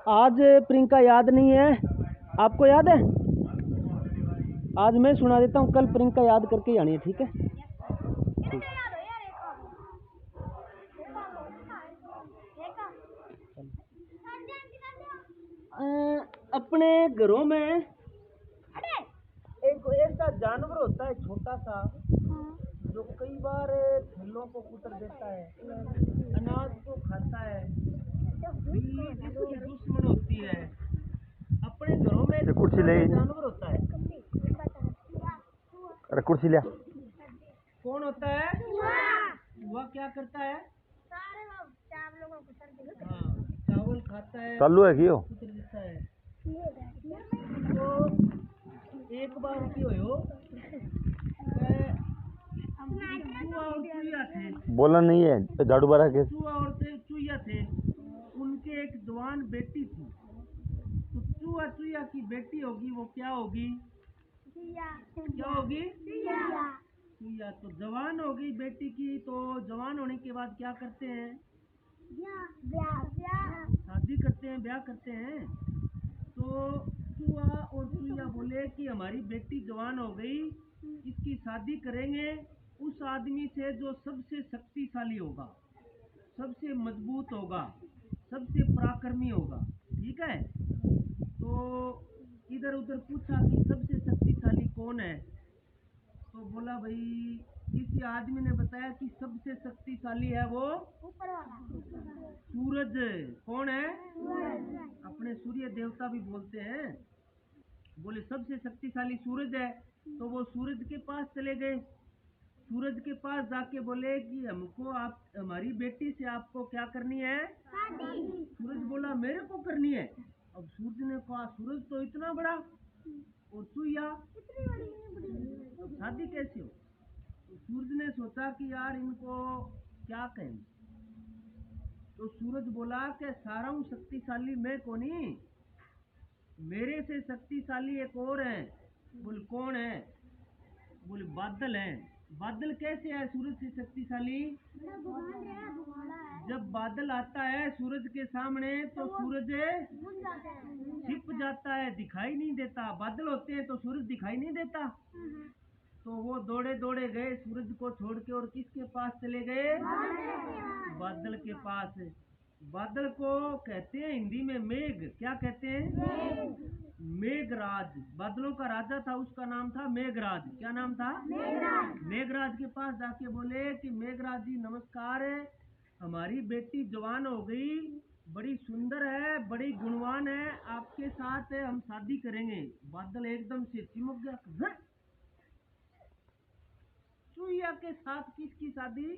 आज प्रियंका याद नहीं है, आपको याद है? आज मैं सुना देता हूँ, कल प्रियंका याद करके आनी है, ठीक है? ठीक। अपने घरों में एक ऐसा जानवर होता है छोटा सा, जो कई बार थैलों को कुतर देता है, अनाज को खाता है, बिल्ली जिसकी दुश्मन होती है। अपने घरों में एक कुर्सी ले जानवर होता है। अरे कुर्सी लिया। कौन होता है? वह क्या करता है? हाँ, चावल खाता है, चालू है क्यों? कुतर देता है। तो एक बार की हो चूहा थे, बोला नहीं है, झाड़ू बारा के चूहा और चूहिया थे, उनके एक जवान बेटी थी। तो चूहा चूहिया की बेटी होगी, वो क्या होगी? क्या होगी? चूहिया। तो जवान होगी बेटी की, तो जवान होने के बाद क्या करते हैं? शादी करते हैं, ब्याह करते हैं। तो चूहा और चूहिया बोले कि हमारी बेटी जवान हो गई, इसकी शादी करेंगे उस आदमी से जो सबसे शक्तिशाली होगा, सबसे मजबूत होगा, सबसे पराक्रमी होगा, ठीक है? तो इधर उधर पूछा कि सबसे शक्तिशाली कौन है? तो बोला भाई, किसी आदमी ने बताया कि सबसे शक्तिशाली है वो सूरज। कौन है? अपने सूर्य देवता भी बोलते हैं। बोले सबसे शक्तिशाली सूरज है। तो वो सूरज के पास चले गए। सूरज के पास जाके बोले कि हमको, आप हमारी बेटी से आपको क्या करनी है? सूरज बोला मेरे को करनी है। अब सूरज ने कहा, सूरज तो इतना बड़ा और चूहिया, तो शादी कैसे हो? तो सूरज ने सोचा कि यार इनको क्या कहें। तो सूरज बोला कि सारा हूँ शक्तिशाली मैं कोनी, मेरे से शक्तिशाली एक और है। बोल कौन है? बोले बादल है। बादल कैसे है सूरज से शक्तिशाली? जब बादल आता है सूरज के सामने तो सूरज छिप जाता है, दिखाई नहीं देता। बादल होते हैं तो सूरज दिखाई नहीं देता। तो वो दौड़े दौड़े गए सूरज को छोड़ के, और किसके पास चले गए? बादल के पास। बादल को कहते हैं हिंदी में मेघ। क्या कहते हैं? मेघराज। बादलों का राजा था, उसका नाम था मेघराज। क्या नाम था? मेघराज के पास जाके बोले कि मेघराज जी नमस्कार, हमारी बेटी जवान हो गई, बड़ी सुंदर है, बड़ी गुणवान है, आपके साथ हम शादी करेंगे। बादल एकदम से चिमक गया। चूहिया के साथ किसकी शादी?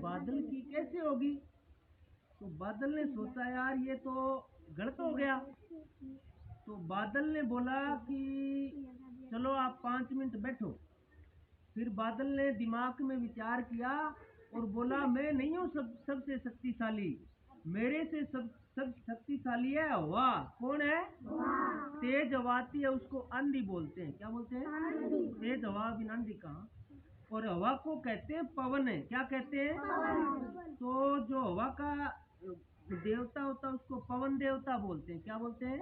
बादल की कैसे होगी? तो बादल ने सोचा यार ये तो गलत हो गया। तो बादल ने बोला कि चलो आप 5 मिनट बैठो। फिर बादल ने दिमाग में विचार किया और बोला मैं नहीं हूँ सबसे शक्तिशाली, मेरे से सब शक्तिशाली है हवा। कौन है? तेज हवा आती है उसको आंधी बोलते हैं। क्या बोलते हैं? तेज हवा बिना आंधी कहाँ। और हवा को कहते हैं पवन है। क्या कहते हैं? तो जो हवा का देवता होता है उसको पवन देवता बोलते हैं। क्या बोलते हैं?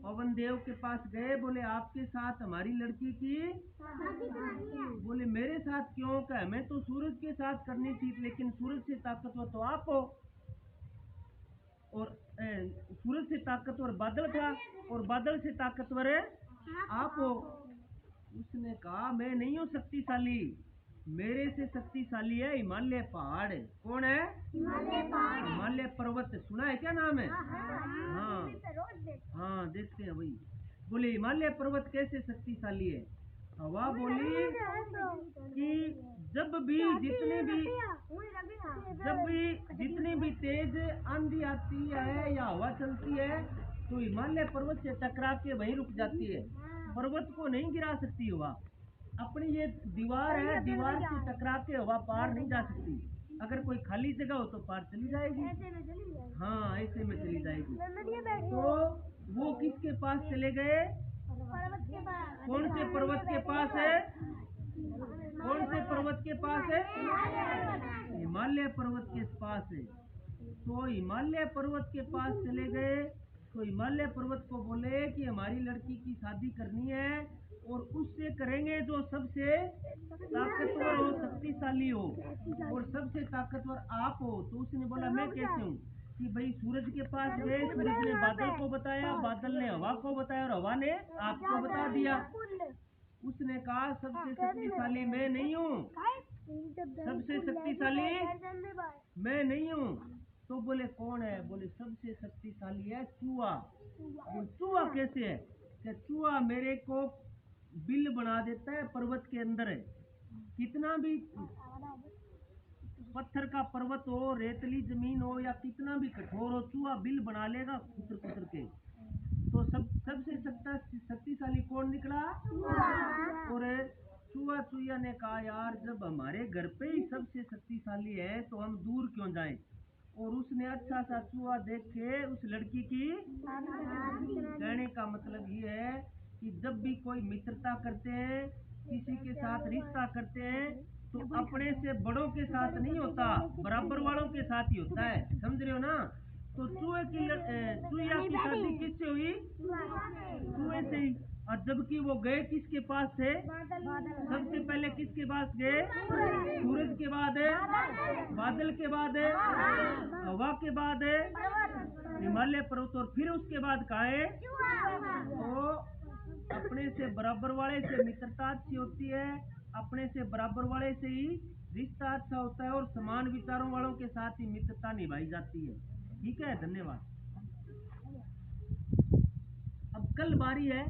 पवन देव के पास गए, बोले आपके साथ हमारी लड़की की। बोले मेरे साथ क्यों? कहे मैं तो सूरज के साथ करनी थी, लेकिन सूरज से ताकतवर तो आप हो, और सूरज से ताकतवर बादल था, और बादल से ताकतवर है आप हो। उसने कहा मैं नहीं हूँ शक्तिशाली, मेरे से शक्तिशाली है हिमालय पहाड़। कौन है? हिमालय पर्वत। सुना है? क्या नाम है? हाँ हाँ, देखते हैं भाई। बोले हिमालय पर्वत कैसे शक्तिशाली है? हवा बोली कि जब भी जितनी भी तेज आंधी आती है या हवा चलती है तो हिमालय पर्वत से टकरा के वहीं रुक जाती है, पर्वत को नहीं गिरा सकती हवा। अपनी ये दीवार है, दीवार से टकरा के हवा पार नहीं जा सकती। अगर कोई खाली जगह हो तो पार चली जाएगी। हाँ, ऐसे में चली जाएगी। तो वो किसके पास चले गए? कौन से पर्वत के पास है? कौन से पर्वत के पास है? हिमालय पर्वत के पास है। तो हिमालय पर्वत के पास चले गए। तो हिमालय पर्वत को बोले कि हमारी लड़की की शादी करनी है और उससे करेंगे जो सबसे ताकतवर हो, शक्तिशाली हो, और सबसे ताकतवर आप हो। तो उसने बोला मैं कैसे हूँ? कि भाई सूरज के पास गए, सूरज ने बादल को बताया, बादल ने हवा को बताया और हवा ने आपको बता दिया। उसने कहा सबसे शक्तिशाली मैं नहीं हूँ, सबसे शक्तिशाली मैं नहीं हूँ। तो बोले कौन है? बोले सबसे शक्तिशाली है चूहा। बोले चूहा कैसे है? कि चूहा मेरे को बिल बना देता है, पर्वत के अंदर है, कितना भी पत्थर का पर्वत हो, रेतली जमीन हो या कितना भी कठोर हो, चूहा बिल बना लेगा कुतर कुतर के। तो सबसे शक्तिशाली कौन निकला? और चूहा चूहिया ने कहा यार जब हमारे घर पे ही सबसे शक्तिशाली है तो हम दूर क्यों जाएं? और उसने अच्छा सा चूहा देख के उस लड़की की, कहने का मतलब ये है कि जब भी कोई मित्रता करते हैं, किसी के साथ रिश्ता करते हैं, तो अपने से बड़ों के साथ नहीं होता, बराबर वालों के साथ ही होता है। समझ रहे हो ना? तो चूहिया की शादी किससे हुई? चूहे से ही। और जबकि वो गए किसके पास थे? सबसे पहले किसके पास गए? सूरज के बाद है बादल, के बाद है हवा, के बाद है हिमालय पर्वत, और फिर उसके बाद कहा है। तो अपने से बराबर वाले से मित्रता अच्छी होती है, अपने से बराबर वाले से ही रिश्ता अच्छा होता है, और समान विचारों वालों के साथ ही मित्रता निभाई जाती है। ठीक है, धन्यवाद। अब कल बारी है